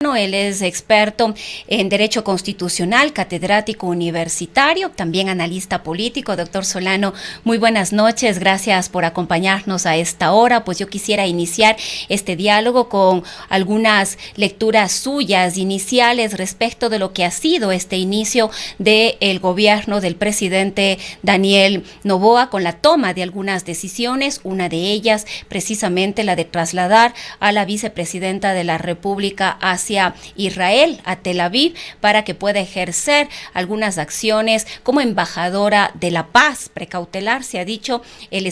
Él es experto en Derecho Constitucional, catedrático universitario, también analista político. Doctor Solano, muy buenas noches, gracias por acompañarnos a esta hora. Pues yo quisiera iniciar este diálogo con algunas lecturas suyas iniciales respecto de lo que ha sido este inicio del gobierno del presidente Daniel Noboa con la toma de algunas decisiones, una de ellas precisamente la de trasladar a la vicepresidenta de la República hacia Israel, a Tel Aviv, para que pueda ejercer algunas acciones como embajadora de la paz, precautelar, se ha dicho, el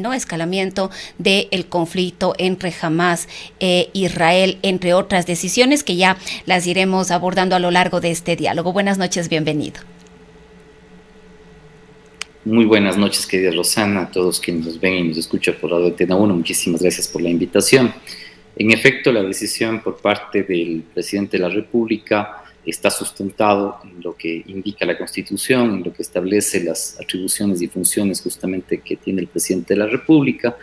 no escalamiento del conflicto entre Hamas e Israel, entre otras decisiones que ya las iremos abordando a lo largo de este diálogo. Buenas noches, bienvenido. Muy buenas noches, querida Rosana, a todos quienes nos ven y nos escuchan por Radio Antena 1. Muchísimas gracias por la invitación. En efecto, la decisión por parte del presidente de la República está sustentado en lo que indica la Constitución, en lo que establece las atribuciones y funciones justamente que tiene el presidente de la República,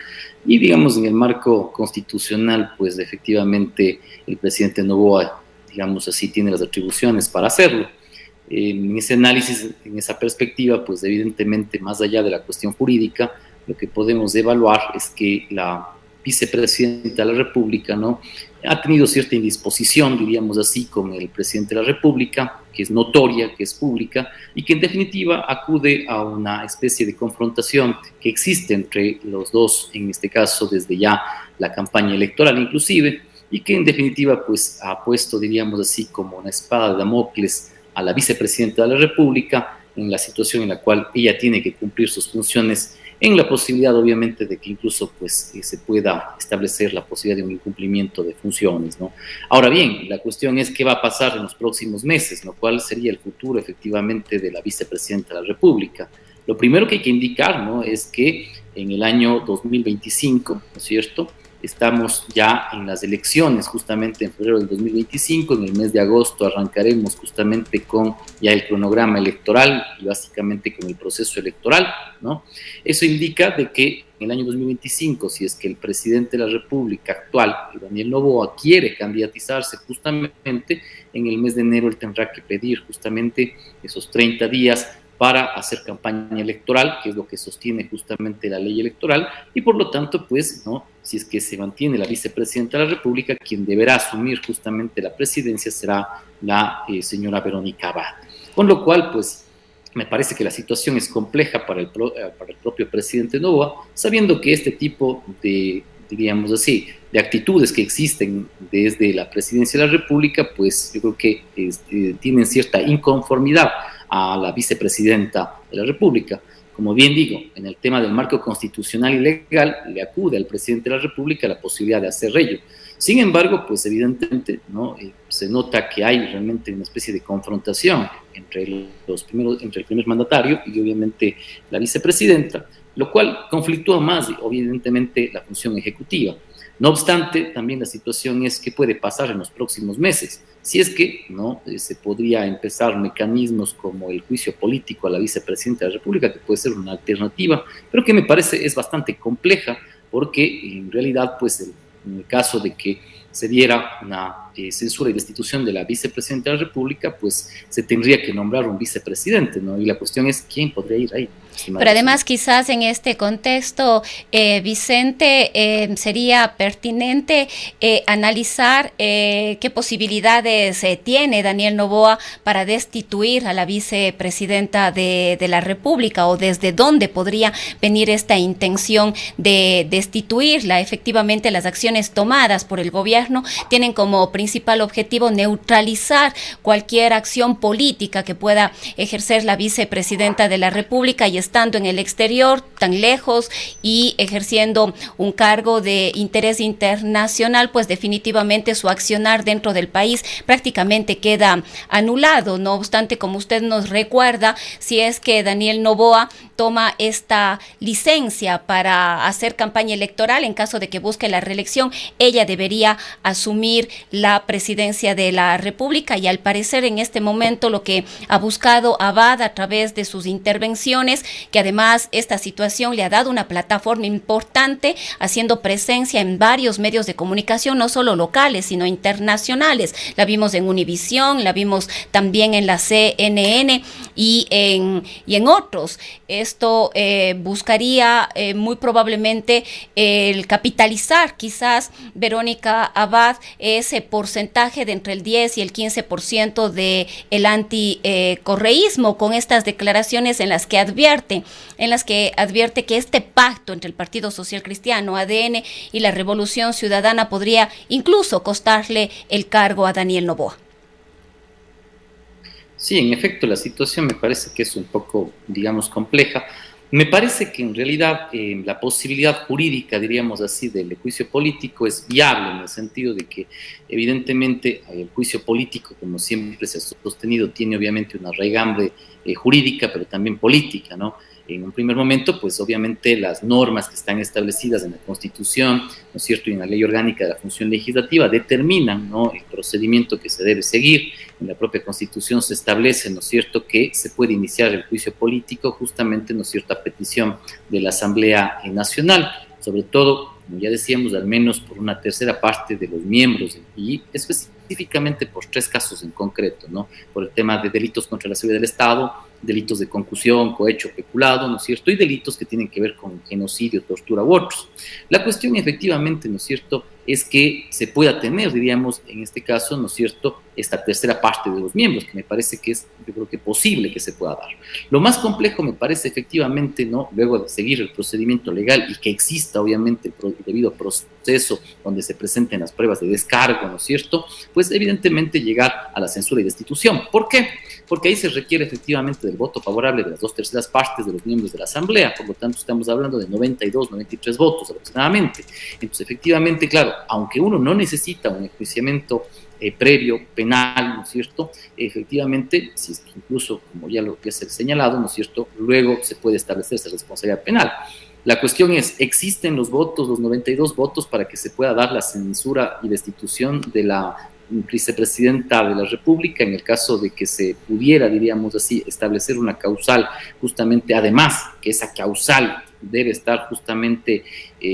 y digamos en el marco constitucional, pues efectivamente el presidente Noboa, digamos así, tiene las atribuciones para hacerlo. En ese análisis, en esa perspectiva, pues evidentemente más allá de la cuestión jurídica, lo que podemos evaluar es que la vicepresidenta de la República, ¿no?, ha tenido cierta indisposición, diríamos así, con el presidente de la República, que es notoria, que es pública, y que en definitiva acude a una especie de confrontación que existe entre los dos, en este caso desde ya la campaña electoral inclusive, y que en definitiva pues ha puesto, diríamos así, como una espada de Damocles a la vicepresidenta de la República en la situación en la cual ella tiene que cumplir sus funciones, en la posibilidad obviamente de que incluso pues se pueda establecer la posibilidad de un incumplimiento de funciones, ¿no? Ahora bien, la cuestión es qué va a pasar en los próximos meses, ¿no? ¿Cuál sería el futuro efectivamente de la vicepresidenta de la República? Lo primero que hay que indicar, ¿no?, es que en el año 2025, ¿no es cierto?, estamos ya en las elecciones, justamente en febrero del 2025, en el mes de agosto arrancaremos justamente con ya el cronograma electoral y básicamente con el proceso electoral, ¿no? Eso indica de que en el año 2025, si es que el presidente de la República actual, Daniel Noboa, quiere candidatizarse justamente, en el mes de enero él tendrá que pedir justamente esos 30 días para hacer campaña electoral, que es lo que sostiene justamente la ley electoral, y por lo tanto, pues, ¿no?, si es que se mantiene la vicepresidenta de la República, quien deberá asumir justamente la presidencia será la señora Verónica Abad. Con lo cual, pues, me parece que la situación es compleja para el propio presidente Noboa, sabiendo que este tipo de, diríamos así, de actitudes que existen desde la presidencia de la República, pues yo creo que tienen cierta inconformidad a la vicepresidenta de la República. Como bien digo, en el tema del marco constitucional y legal, le acude al presidente de la República la posibilidad de hacer ello. Sin embargo, pues evidentemente, ¿no?, se nota que hay realmente una especie de confrontación entre el primer mandatario y obviamente la vicepresidenta, lo cual conflictúa más, evidentemente, la función ejecutiva. No obstante, también la situación es qué puede pasar en los próximos meses. Si es que no se podría empezar mecanismos como el juicio político a la vicepresidenta de la República, que puede ser una alternativa, pero que me parece es bastante compleja, porque en realidad, pues, en el caso de que se diera una censura y destitución de la vicepresidenta de la República, pues se tendría que nombrar un vicepresidente, ¿no? Y la cuestión es quién podría ir ahí. Pero además quizás en este contexto, Vicente, sería pertinente analizar qué posibilidades tiene Daniel Noboa para destituir a la vicepresidenta de la República, o desde dónde podría venir esta intención de destituirla. Efectivamente, las acciones tomadas por el gobierno tienen como principal objetivo neutralizar cualquier acción política que pueda ejercer la vicepresidenta de la República, y estando en el exterior tan lejos y ejerciendo un cargo de interés internacional, pues definitivamente su accionar dentro del país prácticamente queda anulado. No obstante, como usted nos recuerda, si es que Daniel Noboa toma esta licencia para hacer campaña electoral, en caso de que busque la reelección, ella debería asumir la presidencia de la República, y al parecer en este momento lo que ha buscado Abad a través de sus intervenciones, que además esta situación le ha dado una plataforma importante, haciendo presencia en varios medios de comunicación, no solo locales, sino internacionales. La vimos en Univisión, la vimos también en la CNN y en otros. Esto buscaría muy probablemente el capitalizar quizás, Verónica Abad, ese porcentaje de entre el 10 y el 15% de el anticorreísmo, con estas declaraciones en las que advierte que este pacto entre el Partido Social Cristiano, ADN, y la Revolución Ciudadana podría incluso costarle el cargo a Daniel Noboa. Sí, en efecto, la situación me parece que es un poco, digamos, compleja. Me parece que en realidad la posibilidad jurídica, diríamos así, del juicio político es viable, en el sentido de que evidentemente el juicio político, como siempre se ha sostenido, tiene obviamente una raigambre jurídica, pero también política, ¿no? En un primer momento, pues obviamente las normas que están establecidas en la Constitución, ¿no es cierto?, y en la Ley Orgánica de la Función Legislativa determinan, ¿no?, el procedimiento que se debe seguir. En la propia Constitución se establece, ¿no es cierto?, que se puede iniciar el juicio político justamente, ¿no es cierto?, a petición de la Asamblea Nacional, sobre todo, como ya decíamos, al menos por una tercera parte de los miembros, y específicamente por 3 casos en concreto, ¿no?, por el tema de delitos contra la seguridad del Estado, delitos de concusión, cohecho, peculado, ¿no es cierto?, y delitos que tienen que ver con genocidio, tortura u otros. La cuestión efectivamente, ¿no es cierto?, es que se pueda tener, diríamos, en este caso, ¿no es cierto?, esta tercera parte de los miembros, que me parece que es, yo creo que posible que se pueda dar. Lo más complejo me parece efectivamente, ¿no?, luego de seguir el procedimiento legal y que exista, obviamente, el debido proceso donde se presenten las pruebas de descargo, ¿no es cierto?, pues evidentemente llegar a la censura y destitución. ¿Por qué? Porque ahí se requiere efectivamente del voto favorable de las 2/3 partes de los miembros de la Asamblea, por lo tanto estamos hablando de 92, 93 votos aproximadamente. Entonces, efectivamente, claro, aunque uno no necesita un enjuiciamiento previo, penal, ¿no es cierto?, efectivamente, si es que incluso, como ya lo que se ha señalado, ¿no es cierto?, luego se puede establecer esa responsabilidad penal. La cuestión es, ¿existen los votos, los 92 votos, para que se pueda dar la censura y destitución de la vicepresidenta de la República, en el caso de que se pudiera, diríamos así, establecer una causal, justamente, además, que esa causal debe estar justamente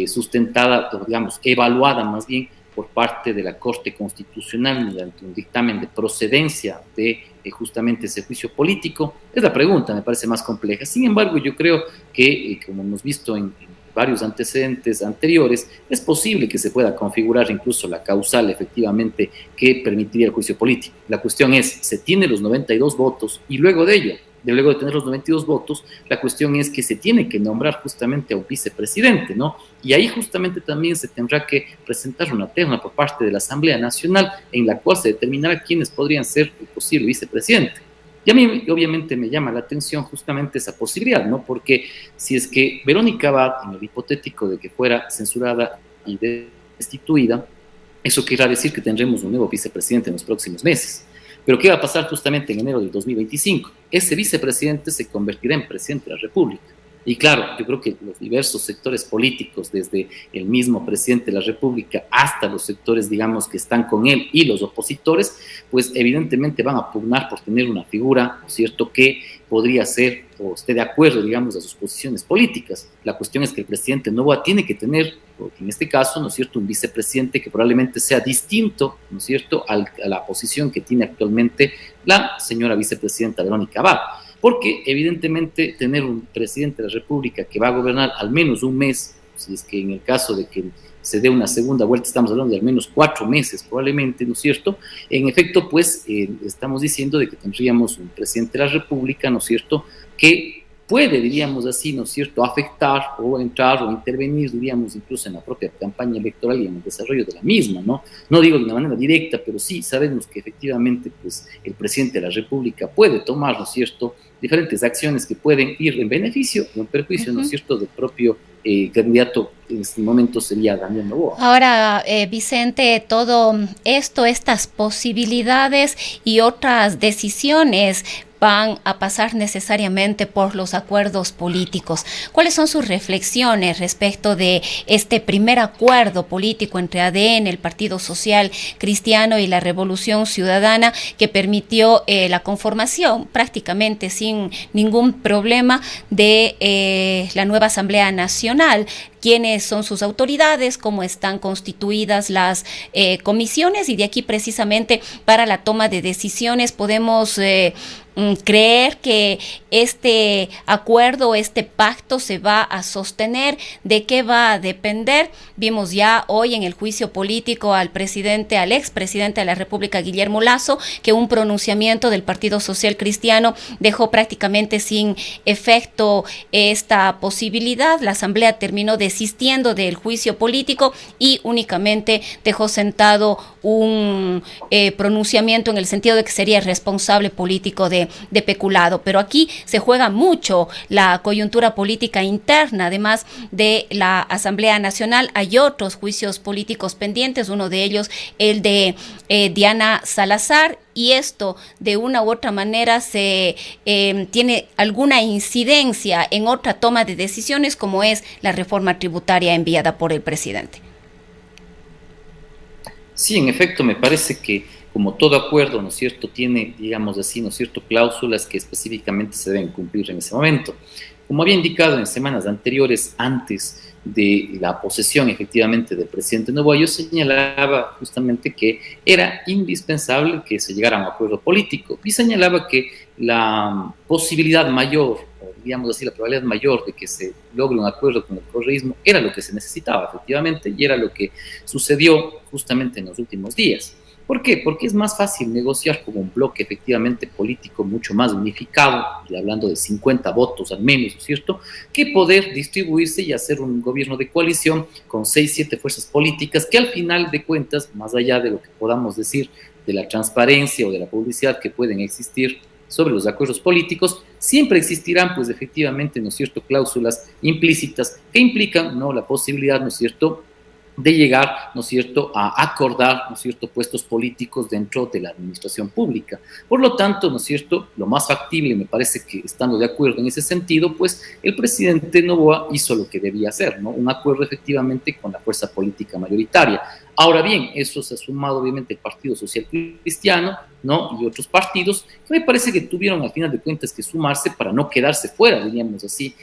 sustentada, digamos, evaluada más bien por parte de la Corte Constitucional mediante un dictamen de procedencia de justamente ese juicio político? Es la pregunta, me parece más compleja. Sin embargo, yo creo que, como hemos visto en varios antecedentes anteriores, es posible que se pueda configurar incluso la causal efectivamente que permitiría el juicio político. La cuestión es, se tiene los 92 votos y luego de ello, luego de tener los 92 votos, la cuestión es que se tiene que nombrar justamente a un vicepresidente, ¿no? Y ahí justamente también se tendrá que presentar una terna por parte de la Asamblea Nacional en la cual se determinará quiénes podrían ser el posible vicepresidente. Y a mí obviamente me llama la atención justamente esa posibilidad, ¿no? Porque si es que Verónica Abad, en el hipotético de que fuera censurada y destituida, eso querrá decir que tendremos un nuevo vicepresidente en los próximos meses. Pero ¿qué va a pasar justamente en enero del 2025? Ese vicepresidente se convertirá en presidente de la República. Y claro, yo creo que los diversos sectores políticos, desde el mismo presidente de la República hasta los sectores, digamos, que están con él y los opositores, pues evidentemente van a pugnar por tener una figura, ¿no es cierto?, que podría ser o esté de acuerdo, digamos, a sus posiciones políticas. La cuestión es que el presidente Noboa tiene que tener, en este caso, ¿no es cierto?, un vicepresidente que probablemente sea distinto, ¿no es cierto?, a la posición que tiene actualmente la señora vicepresidenta Verónica Abad. Porque evidentemente tener un presidente de la República que va a gobernar al menos un mes, si es que en el caso de que se dé una segunda vuelta estamos hablando de al menos 4 meses probablemente, ¿no es cierto? En efecto, pues estamos diciendo de que tendríamos un presidente de la República, ¿no es cierto?, que puede, diríamos así, ¿no es cierto?, afectar o entrar o intervenir, diríamos, incluso en la propia campaña electoral y en el desarrollo de la misma, ¿no? No digo de una manera directa, pero sí sabemos que efectivamente, pues, el presidente de la República puede tomar, ¿no es cierto?, diferentes acciones que pueden ir en beneficio o en perjuicio, ¿no es cierto?, del propio candidato en este momento sería Daniel Noboa. Ahora, Vicente, todo esto, estas posibilidades y otras decisiones van a pasar necesariamente por los acuerdos políticos. ¿Cuáles son sus reflexiones respecto de este primer acuerdo político entre ADN, el Partido Social Cristiano y la Revolución Ciudadana, que permitió la conformación prácticamente sin ningún problema de la nueva Asamblea Nacional? ¿Quiénes son sus autoridades? ¿Cómo están constituidas las comisiones? Y de aquí precisamente para la toma de decisiones podemos creer que este acuerdo, este pacto se va a sostener. ¿De qué va a depender? Vimos ya hoy en el juicio político al expresidente de la República, Guillermo Lasso, que un pronunciamiento del Partido Social Cristiano dejó prácticamente sin efecto esta posibilidad. La Asamblea terminó desistiendo del juicio político y únicamente dejó sentado un pronunciamiento en el sentido de que sería responsable político de peculado. Pero aquí se juega mucho la coyuntura política interna. Además de la Asamblea Nacional, hay otros juicios políticos pendientes, uno de ellos el de Diana Salazar, y esto de una u otra manera tiene alguna incidencia en otra toma de decisiones, como es la reforma tributaria enviada por el presidente. Sí, en efecto, me parece que como todo acuerdo, ¿no es cierto?, tiene, digamos así, ¿no es cierto?, cláusulas que específicamente se deben cumplir en ese momento. Como había indicado en semanas anteriores, antes de la posesión efectivamente del presidente Noboa, yo señalaba justamente que era indispensable que se llegara a un acuerdo político y señalaba que la posibilidad mayor, o digamos así, la probabilidad mayor de que se logre un acuerdo con el correísmo era lo que se necesitaba efectivamente y era lo que sucedió justamente en los últimos días. ¿Por qué? Porque es más fácil negociar con un bloque efectivamente político mucho más unificado, y hablando de 50 votos al menos, ¿no es cierto?, que poder distribuirse y hacer un gobierno de coalición con 6, 7 fuerzas políticas que al final de cuentas, más allá de lo que podamos decir de la transparencia o de la publicidad que pueden existir sobre los acuerdos políticos, siempre existirán, pues efectivamente, ¿no es cierto?, cláusulas implícitas que implican, ¿no?, la posibilidad, ¿no es cierto?, de llegar, ¿no es cierto?, a acordar, ¿no es cierto?, puestos políticos dentro de la administración pública. Por lo tanto, ¿no es cierto?, lo más factible, me parece que estando de acuerdo en ese sentido, pues el presidente Noboa hizo lo que debía hacer, ¿no?, un acuerdo efectivamente con la fuerza política mayoritaria. Ahora bien, eso se ha sumado obviamente el Partido Social Cristiano, ¿no?, y otros partidos que me parece que tuvieron al final de cuentas que sumarse para no quedarse fuera, diríamos así,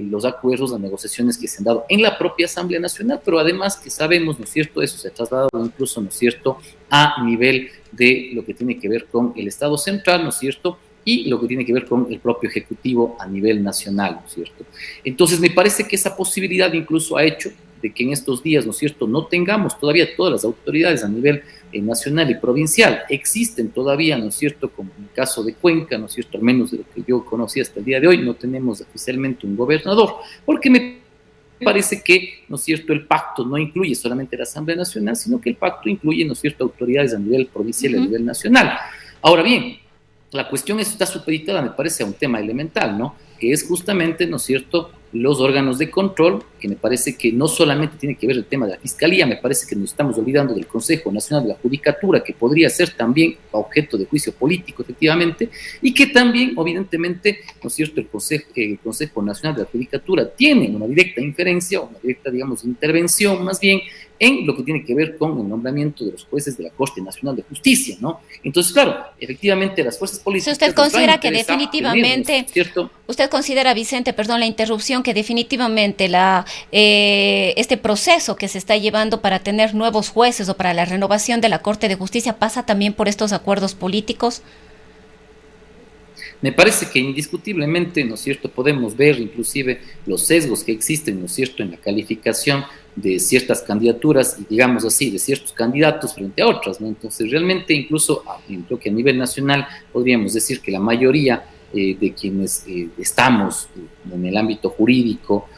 los acuerdos, las negociaciones que se han dado en la propia Asamblea Nacional, pero además que sabemos, ¿no es cierto?, eso se ha trasladado incluso, ¿no es cierto?, a nivel de lo que tiene que ver con el Estado central, ¿no es cierto?, y lo que tiene que ver con el propio Ejecutivo a nivel nacional, ¿no es cierto? Entonces, me parece que esa posibilidad incluso ha hecho de que en estos días, ¿no es cierto?, no tengamos todavía todas las autoridades a nivel nacional y provincial. Existen todavía, ¿no es cierto?, como en el caso de Cuenca, ¿no es cierto?, al menos de lo que yo conocí hasta el día de hoy, no tenemos oficialmente un gobernador, porque me parece que, ¿no es cierto?, el pacto no incluye solamente la Asamblea Nacional, sino que el pacto incluye, ¿no es cierto?, autoridades a nivel provincial y a nivel nacional. Ahora bien, la cuestión está supeditada, me parece, a un tema elemental, ¿no?, que es justamente, ¿no es cierto?, los órganos de control, que me parece que no solamente tiene que ver el tema de la Fiscalía, me parece que nos estamos olvidando del Consejo Nacional de la Judicatura, que podría ser también objeto de juicio político, efectivamente, y que también, evidentemente, ¿no es cierto?, el Consejo Nacional de la Judicatura tiene una directa inferencia, o una directa, digamos, intervención, más bien, en lo que tiene que ver con el nombramiento de los jueces de la Corte Nacional de Justicia, ¿no? Entonces, claro, efectivamente, las fuerzas políticas... ¿Usted considera que definitivamente, usted considera, Vicente, perdón la interrupción, que definitivamente este proceso que se está llevando para tener nuevos jueces o para la renovación de la Corte de Justicia pasa también por estos acuerdos políticos? Me parece que indiscutiblemente, ¿no es cierto?, podemos ver inclusive los sesgos que existen, ¿no es cierto?, en la calificación de ciertas candidaturas y, digamos así, de ciertos candidatos frente a otras, ¿no? Entonces, realmente, incluso, creo que a nivel nacional podríamos decir que la mayoría de quienes estamos en el ámbito jurídico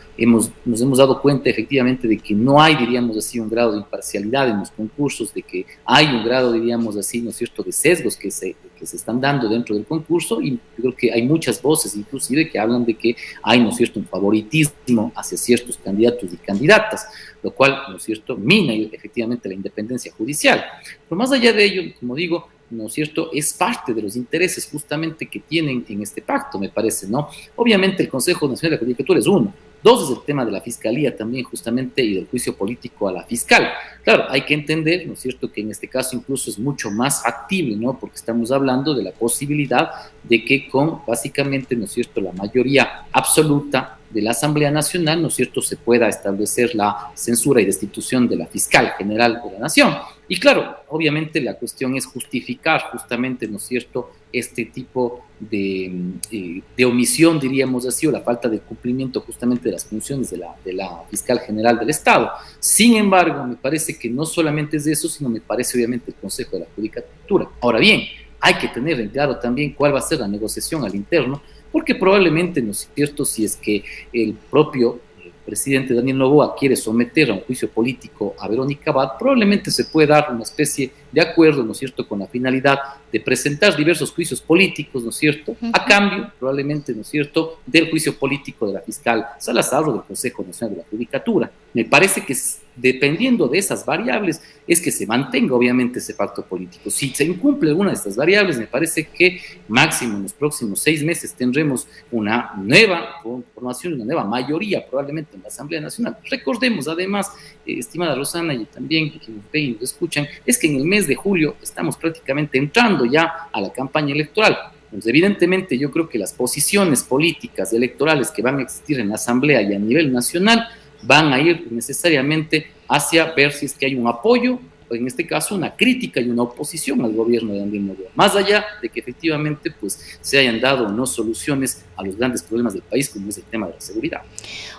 nos hemos dado cuenta efectivamente de que no hay, diríamos así, un grado de imparcialidad en los concursos, de que hay un grado, diríamos así, ¿no es cierto?, de sesgos que se están dando dentro del concurso, y yo creo que hay muchas voces inclusive que hablan de que hay, ¿no es cierto?, un favoritismo hacia ciertos candidatos y candidatas, lo cual, ¿no es cierto?, mina efectivamente la independencia judicial. Pero más allá de ello, como digo, ¿no es cierto?, es parte de los intereses justamente que tienen en este pacto, me parece, ¿no? Obviamente el Consejo Nacional de la Judicatura es uno. Dos, es el tema de la fiscalía también, justamente, y del juicio político a la fiscal. Claro, hay que entender, ¿no es cierto?, que en este caso incluso es mucho más factible, ¿no?, porque estamos hablando de la posibilidad de que con, básicamente, ¿no es cierto?, la mayoría absoluta de la Asamblea Nacional, ¿no es cierto?, se pueda establecer la censura y destitución de la fiscal general de la Nación. Y claro, obviamente la cuestión es justificar justamente, ¿no es cierto?, este tipo de omisión, diríamos así, o la falta de cumplimiento justamente de las funciones de la fiscal general del Estado. Sin embargo, me parece que no solamente es de eso, sino me parece obviamente el Consejo de la Judicatura. Ahora bien, hay que tener en claro también cuál va a ser la negociación al interno, porque probablemente, ¿no es cierto?, si es que el propio presidente Daniel Noboa quiere someter a un juicio político a Verónica Abad, probablemente se puede dar una especie de acuerdo, ¿no es cierto?, con la finalidad de presentar diversos juicios políticos, ¿no es cierto?, a cambio, probablemente, ¿no es cierto?, del juicio político de la fiscal Salazar o del Consejo Nacional de la Judicatura. Me parece que dependiendo de esas variables es que se mantenga obviamente ese pacto político. Si se incumple alguna de estas variables, me parece que máximo en los próximos 6 meses tendremos una nueva formación, una nueva mayoría probablemente en la Asamblea Nacional. Recordemos además, estimada Rosana, y también quienes nos ven y nos escuchan, es que en el mes de julio estamos prácticamente entrando ya a la campaña electoral. Pues evidentemente yo creo que las posiciones políticas electorales que van a existir en la Asamblea y a nivel nacional van a ir necesariamente hacia ver si es que hay un apoyo, o en este caso una crítica y una oposición al gobierno de Daniel Noboa, más allá de que efectivamente pues, se hayan dado o no soluciones a los grandes problemas del país, como es el tema de la seguridad.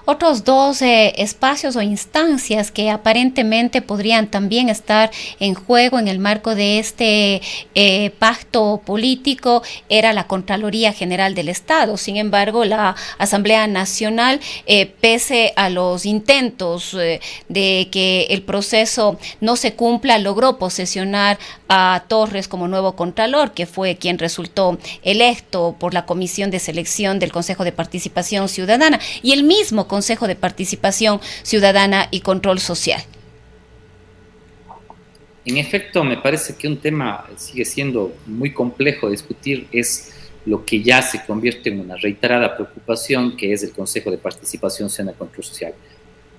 Otros dos espacios o instancias que aparentemente podrían también estar en juego en el marco de este pacto político era la Contraloría General del Estado. Sin embargo, la Asamblea Nacional, pese a los intentos de que el proceso no se cumpla, logró posesionar a Torres como nuevo Contralor, que fue quien resultó electo por la Comisión de Selección del Consejo de Participación Ciudadana y el mismo Consejo de Participación Ciudadana y Control Social. En efecto, me parece que un tema sigue siendo muy complejo de discutir, es lo que ya se convierte en una reiterada preocupación, que es el Consejo de Participación Ciudadana y Control Social.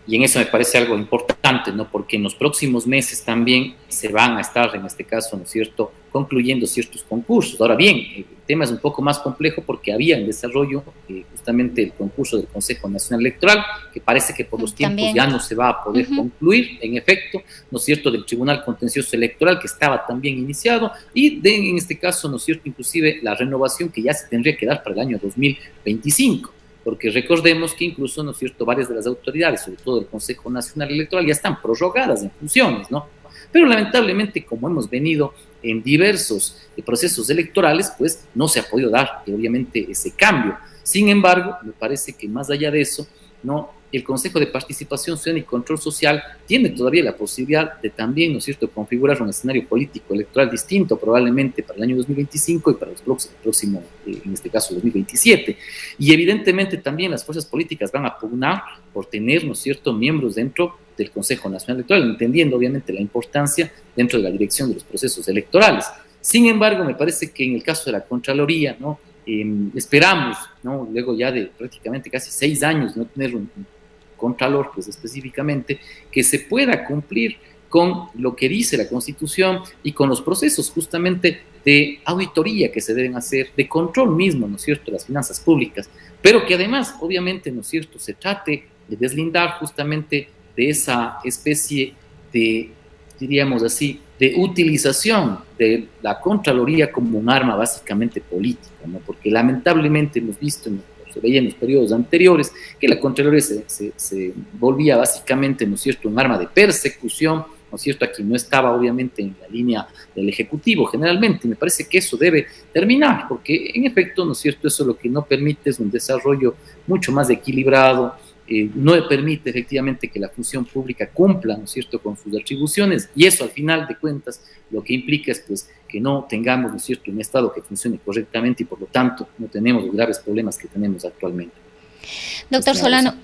Y en eso me parece algo importante, ¿no? Porque en los próximos meses también se van a estar, en este caso, ¿no es cierto?, concluyendo ciertos concursos. Ahora bien, el tema es un poco más complejo porque había en desarrollo justamente el concurso del Consejo Nacional Electoral, que parece que por los tiempos también ya no se va a poder concluir, en efecto, ¿no es cierto?, del Tribunal Contencioso Electoral, que estaba también iniciado, y en este caso, ¿no es cierto?, inclusive la renovación que ya se tendría que dar para el año 2025. Porque recordemos que incluso, ¿no es cierto?, varias de las autoridades, sobre todo el Consejo Nacional Electoral, ya están prorrogadas en funciones, ¿no? Pero lamentablemente, como hemos venido en diversos procesos electorales, pues no se ha podido dar, obviamente, ese cambio. Sin embargo, me parece que más allá de eso, ¿no?, el Consejo de Participación Ciudadana y Control Social tiene todavía la posibilidad de también, ¿no es cierto?, configurar un escenario político electoral distinto probablemente para el año 2025 y para el próximo, en este caso, 2027. Y evidentemente también las fuerzas políticas van a pugnar por tener, ¿no es cierto?, miembros dentro del Consejo Nacional Electoral, entendiendo obviamente la importancia dentro de la dirección de los procesos electorales. Sin embargo, me parece que en el caso de la Contraloría, ¿no?, esperamos, ¿no?, luego ya de prácticamente casi 6 años no tener un Contralor, pues específicamente, que se pueda cumplir con lo que dice la Constitución y con los procesos justamente de auditoría que se deben hacer, de control mismo, ¿no es cierto?, de las finanzas públicas, pero que además, obviamente, ¿no es cierto?, se trate de deslindar justamente de esa especie de, diríamos así, de utilización de la Contraloría como un arma básicamente política, ¿no?, porque lamentablemente hemos visto se veía en los periodos anteriores, que la Contraloría se volvía básicamente, ¿no es cierto?, un arma de persecución, ¿no es cierto?, a quien no estaba obviamente en la línea del Ejecutivo generalmente. Me parece que eso debe terminar, porque en efecto, ¿no es cierto?, eso lo que no permite es un desarrollo mucho más equilibrado, no permite efectivamente que la función pública cumpla, ¿no es cierto?, con sus atribuciones, y eso al final de cuentas lo que implica es pues que no tengamos, ¿no es cierto?, un Estado que funcione correctamente y por lo tanto no tenemos los graves problemas que tenemos actualmente. Doctor Solano,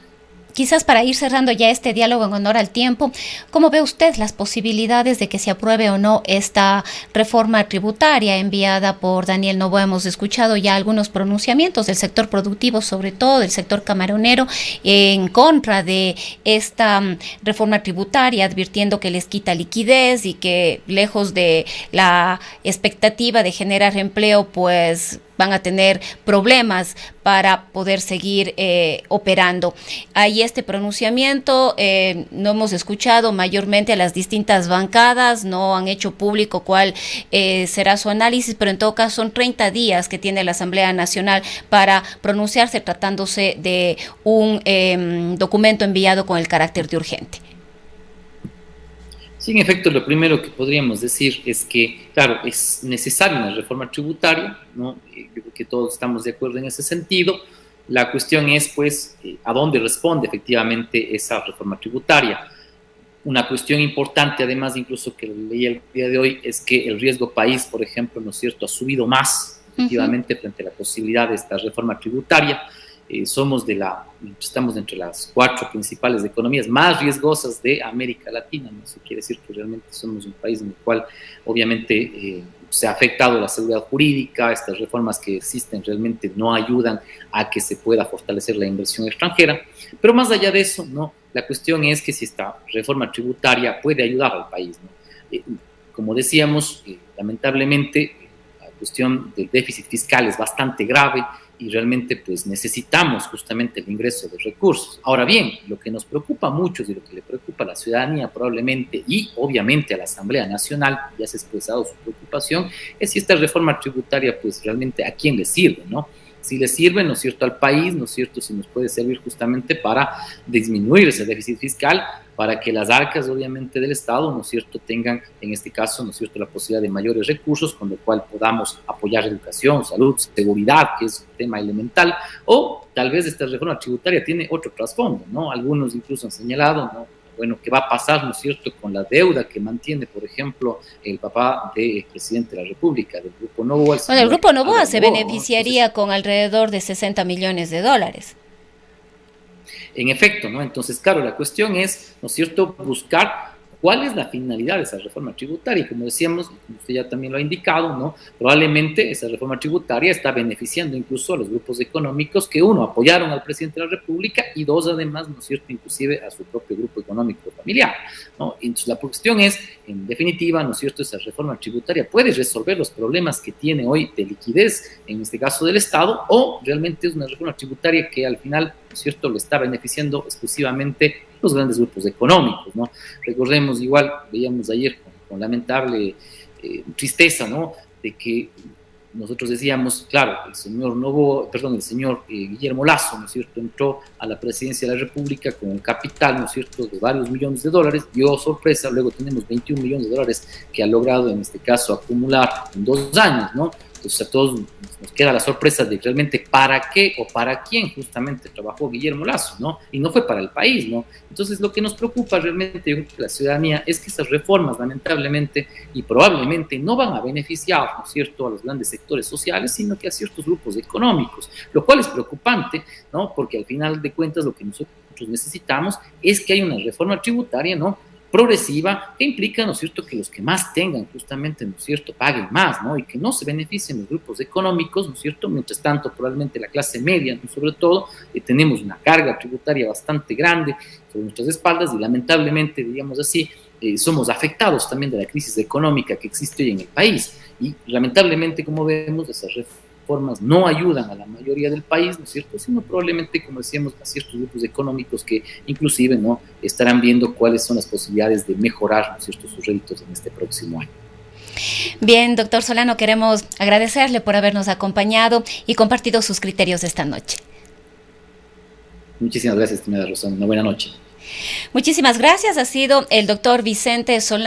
quizás para ir cerrando ya este diálogo en honor al tiempo, ¿cómo ve usted las posibilidades de que se apruebe o no esta reforma tributaria enviada por Daniel Noboa? Hemos escuchado ya algunos pronunciamientos del sector productivo, sobre todo del sector camaronero, en contra de esta reforma tributaria, advirtiendo que les quita liquidez y que lejos de la expectativa de generar empleo, pues van a tener problemas para poder seguir operando. Hay este pronunciamiento, no hemos escuchado mayormente a las distintas bancadas, no han hecho público cuál será su análisis, pero en todo caso son 30 días que tiene la Asamblea Nacional para pronunciarse, tratándose de un documento enviado con el carácter de urgente. Sí, en efecto, lo primero que podríamos decir es que, claro, es necesaria una reforma tributaria, ¿no? Yo creo que todos estamos de acuerdo en ese sentido. La cuestión es, pues, a dónde responde efectivamente esa reforma tributaria. Una cuestión importante, además, incluso que leí el día de hoy, es que el riesgo país, por ejemplo, ¿no es cierto?, ha subido más, efectivamente, frente a la posibilidad de esta reforma tributaria. Estamos entre las 4 principales economías más riesgosas de América Latina, ¿no? Eso quiere decir que realmente somos un país en el cual obviamente se ha afectado la seguridad jurídica. Estas reformas que existen realmente no ayudan a que se pueda fortalecer la inversión extranjera, pero más allá de eso, ¿no?, la cuestión es que si esta reforma tributaria puede ayudar al país, ¿no? Como decíamos, lamentablemente la cuestión del déficit fiscal es bastante grave y realmente pues necesitamos justamente el ingreso de recursos. Ahora bien, lo que nos preocupa mucho y lo que le preocupa a la ciudadanía probablemente y obviamente a la Asamblea Nacional, ya se ha expresado su preocupación, es si esta reforma tributaria pues realmente a quién le sirve, ¿no? Si le sirve, ¿no es cierto?, al país, ¿no es cierto?, si nos puede servir justamente para disminuir ese déficit fiscal, para que las arcas, obviamente, del Estado, ¿no es cierto?, tengan, en este caso, ¿no es cierto?, la posibilidad de mayores recursos, con lo cual podamos apoyar educación, salud, seguridad, que es un tema elemental, o tal vez esta reforma tributaria tiene otro trasfondo, ¿no? Algunos incluso han señalado, ¿no?, bueno, ¿qué va a pasar, no es cierto?, con la deuda que mantiene, por ejemplo, el papá del presidente de la República, del Grupo Noboa. Bueno, el Grupo Noboa se beneficiaría, ¿no?, con alrededor de $60 millones. En efecto, ¿no? Entonces, claro, la cuestión es, ¿no es cierto?, buscar cuál es la finalidad de esa reforma tributaria. Y como decíamos, como usted ya también lo ha indicado, ¿no?, probablemente esa reforma tributaria está beneficiando incluso a los grupos económicos que, uno, apoyaron al presidente de la República y dos, además, ¿no es cierto?, inclusive a su propio grupo económico familiar, ¿no? Entonces, la cuestión es, en definitiva, ¿no es cierto?, esa reforma tributaria puede resolver los problemas que tiene hoy de liquidez, en este caso del Estado, o realmente es una reforma tributaria que al final, ¿no es cierto?, le está beneficiando exclusivamente los grandes grupos económicos, ¿no? Recordemos, igual veíamos ayer con lamentable tristeza, ¿no?, de que nosotros decíamos, claro, el señor Guillermo Lasso, ¿no es cierto?, entró a la presidencia de la República con un capital, ¿no es cierto?, de varios millones de dólares, dio sorpresa, luego tenemos 21 millones de dólares que ha logrado en este caso acumular en 2 años, ¿no? Entonces a todos nos queda la sorpresa de realmente para qué o para quién justamente trabajó Guillermo Lasso, ¿no? Y no fue para el país, ¿no? Entonces lo que nos preocupa realmente, yo creo que la ciudadanía, es que esas reformas lamentablemente y probablemente no van a beneficiar, ¿no es cierto?, a los grandes sectores sociales, sino que a ciertos grupos económicos, lo cual es preocupante, ¿no?, porque al final de cuentas lo que nosotros necesitamos es que haya una reforma tributaria, ¿no?, progresiva, que implica, ¿no es cierto?, que los que más tengan justamente, ¿no es cierto?, paguen más, ¿no?, y que no se beneficien los grupos económicos, ¿no es cierto?, mientras tanto probablemente la clase media, ¿no?, sobre todo, tenemos una carga tributaria bastante grande sobre nuestras espaldas y lamentablemente, digamos así, somos afectados también de la crisis económica que existe hoy en el país y lamentablemente, como vemos, esas reformas no ayudan a la mayoría del país, ¿no es cierto?, sino probablemente, como decíamos, a ciertos grupos económicos que inclusive no estarán viendo cuáles son las posibilidades de mejorar, ¿no es cierto?, sus réditos en este próximo año. Bien, doctor Solano, queremos agradecerle por habernos acompañado y compartido sus criterios esta noche. Muchísimas gracias, estimada Rosana. Una buena noche. Muchísimas gracias. Ha sido el doctor Vicente Solano.